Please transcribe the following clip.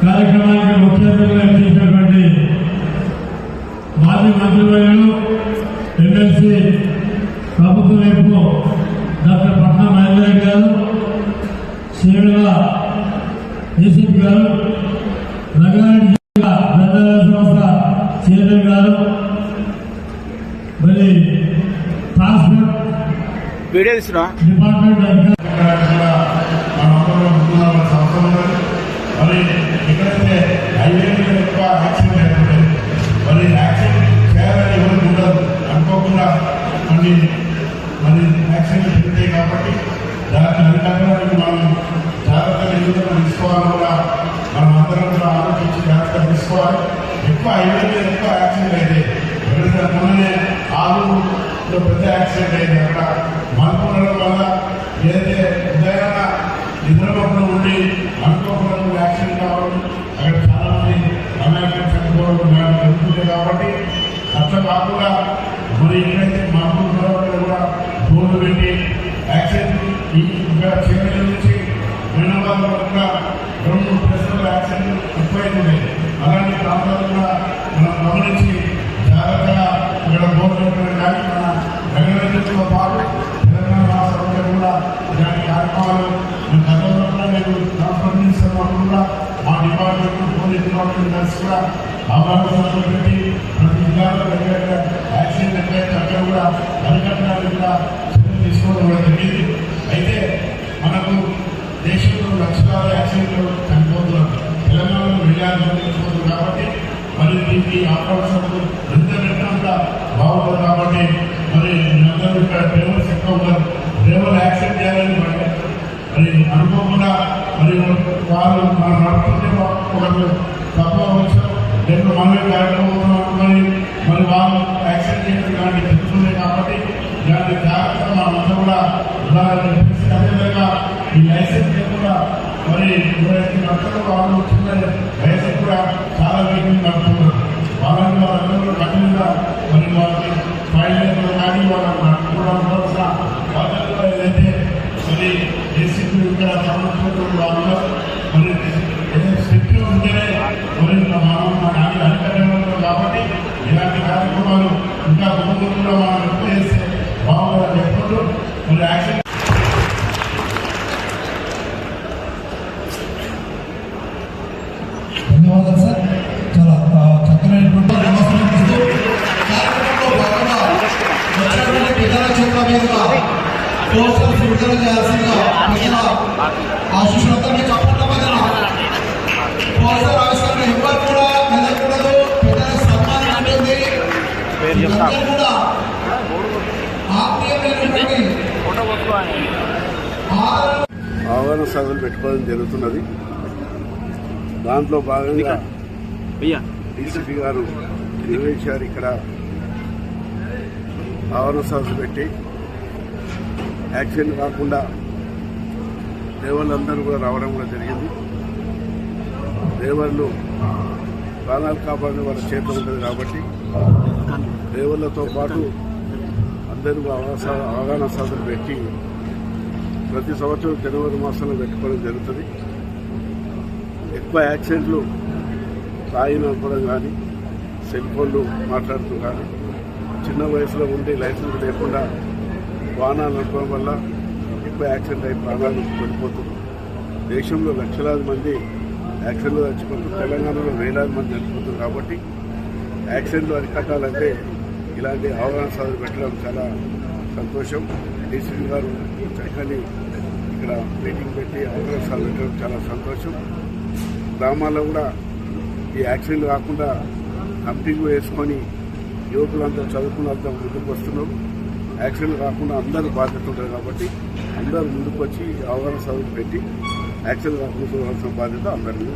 కార్యక్రమానికి ముఖ్య అతిథిగా చేసినటువంటి మాజీ మంత్రివర్యులు ఎమ్మెల్సీ ప్రభుత్వ వైపు డాక్టర్ పట్నా మహేందర్ గారు, శ్రీల ఏసీపీ గారు, రంగారెడ్డి జిల్లా గ్రంథాలయ సంస్థ చైర్మన్ గారు, మరి ట్రాన్స్పోర్ట్ డిపార్ట్మెంట్ మరి ఎక్కడైతే హైవే మీద ఎక్కువ యాక్సిడెంట్ అయిపోతుంది, మరి యాక్సిడెంట్ చేయాలని ఎవరు ఉండదు, అనుకోకుండా మరి యాక్సిడెంట్ పెరుగుతాయి. కాబట్టి దాన్ని అరికట్టడానికి మనం జాగ్రత్తగా ఎందుకు తీసుకోవాలి కూడా మనం అందరం కూడా ఆలోచించి జాగ్రత్తగా తీసుకోవాలి. ఎక్కువ హైవే మీద ఎక్కువ యాక్సిడెంట్ అయితే ఎక్కడైతే మొన్ననే ఆలూరులో పెద్ద యాక్సిడెంట్ అయింది. అక్కడ మనుకోవడం వల్ల ఏదైతే ఉదయాన నిద్రమప్పుడు ఉండి అనుకోకుండా యాక్సిడెంట్ కావడం, అక్కడ చాలా మంది అమెరికన్ చనిపోవడం జరుగుతుంది. కాబట్టి అట్లా కాకుండా మరి ఎక్కడైతే మామూలు కూడా బోర్డు పెట్టి యాక్సిడెంట్ చేపల నుంచి వినోదాల వరకు 2-3 ప్లేసుల్లో యాక్సిడెంట్ ఎక్కువైంది. అలాంటి ప్రాంతాలు కూడా మనం గమనించి జాగ్రత్తగా ఇక్కడ బోర్డు పెట్టడం కానీ మన రంగారెడ్డితో పాటు తెలంగాణ రాష్ట్రంలో కూడా ఇలాంటి కార్యక్రమాలు గతంలో కూడా నేను ట్రాన్స్పోర్ట్ మినిస్టర్ కూడా మా డిపార్ట్మెంట్ పోలీస్ డిపార్ట్మెంట్ కలిసి కూడా అవగాహన పెట్టి ప్రతి జిల్లాలో దగ్గర యాక్సిడెంట్ ఎక్కడైతే అక్కడ కూడా అరికట్టడానికి కూడా చర్యలు తీసుకోవడం కూడా జరిగింది. అయితే మనకు దేశంలో లక్షలాది యాక్సిడెంట్లు చనిపోతున్నారు, తెలంగాణలో మిలియన్లు చనిపోతుంది. కాబట్టి మరి దీనికి ఆపరేషన్లు ఎంత పెట్టినా బాగుంటుంది. కాబట్టి మరి అందరూ ఇక్కడ డ్రైవర్స్ ఎక్కువ ఉన్నారు, డ్రైవర్ యాక్సిడెంట్ చేయాలని మరి అనుకోకుండా మరి వాళ్ళు మనం నడుపుతుంటే ఒకరు తక్కువ వచ్చారు, లేక మనమే కార్యక్రమం అనుకొని మరి వాళ్ళు యాక్సిడెంట్ చేయడం ఇలాంటి తెలుస్తున్నాయి. కాబట్టి ఇలాంటి జాగ్రత్త మనమంతా కూడా ఉండాలని చెప్పేసి, అదేవిధంగా ఈ లైసెన్స్ లేకుండా మరి ఎవరైతే నడుపుతారో వాళ్ళు చిన్న వయసు కూడా చాలా వేగంగా నడుపుతున్నారు. వాళ్ళందరూ కఠినంగా మరి వాళ్ళకి ఫైల్ కానీ వాళ్ళని నడుపుకోవడం కోసం వాళ్ళ ఏదైతే మరి ఏసీపీ ఇక్కడ సంబంధించినటువంటి వాళ్ళు మరి ఏదైతే స్ట్రిక్ట్ ఉంటేనే మరి మనం అరికట్టడం. కాబట్టి ఇలాంటి కార్యక్రమాలు ఇంకా ముందు కూడా మనం ఎక్కువ చేస్తే బాగుంటుందని చెప్పుకుంటూ మరి యాక్షన్ ధన్యవాదాలు సార్. చాలా చక్కనైనటువంటి ప్రజల చేతుల మీదుగా పోస్టర్స్ విడుదల చేయాల్సిందిగా ప్రజల ఆశీస్సులతో చెప్పడం వలన పోస్టర్ ఆవిష్కరణ ఎవరు కూడా నిలకూడదు, ప్రజల సన్మానం ఉంటుంది. కూడా ఆత్మీయమైనటువంటి అవగాహన సభలు పెట్టుకోవడం జరుగుతున్నది. దాంట్లో భాగంగా డీసీపీ గారు నిర్వహించారు. ఇక్కడ అవగాహన సభలు పెట్టి యాక్సిడెంట్ కాకుండా డ్రైవర్లు అందరూ కూడా రావడం కూడా జరిగింది. డ్రైవర్లు ప్రాణాలు కాపాడే వాళ్ళ చేతిలో ఉంటుంది. కాబట్టి డ్రైవర్లతో పాటు అందరూ అవగాహన సభలు పెట్టి ప్రతి సంవత్సరం జనవరి మాసంలో పెట్టుకోవడం జరుగుతుంది. ఎక్కువ యాక్సిడెంట్లు తాగినప్పుడు కానీ, సెల్ ఫోన్లు మాట్లాడుతూ కానీ, చిన్న వయసులో ఉండి లైసెన్స్ లేకుండా వాహనాలు నడపడం వల్ల ఎక్కువ యాక్సిడెంట్ అయి ప్రాణాలు పడిపోతుంది. దేశంలో లక్షలాది మంది యాక్సిడెంట్లు చచ్చిపోతున్నారు, తెలంగాణలో వేలాది మంది చచ్చిపోతున్నారు. కాబట్టి యాక్సిడెంట్లు అరికట్టాలంటే ఇలాంటి అవగాహన సభలు పెట్టడం చాలా సంతోషం. డీసీపీ గారు చక్కని ఇక్కడ మీటింగ్ పెట్టి అవగాహన సభలు పెట్టడం చాలా సంతోషం. గ్రామాల్లో కూడా ఈ యాక్సిడెంట్లు కాకుండా కమిటీలు వేసుకొని యువకులంతా చదువుకున్నంతా ముందుకు వస్తున్నారు. యాక్సిడెంట్లు కాకుండా అందరూ బాధ్యత ఉంటారు. కాబట్టి అందరూ ముందుకు వచ్చి అవగాహన సభలు పెట్టి యాక్సిడెంట్ కాకుండా బాధ్యత అందరినీ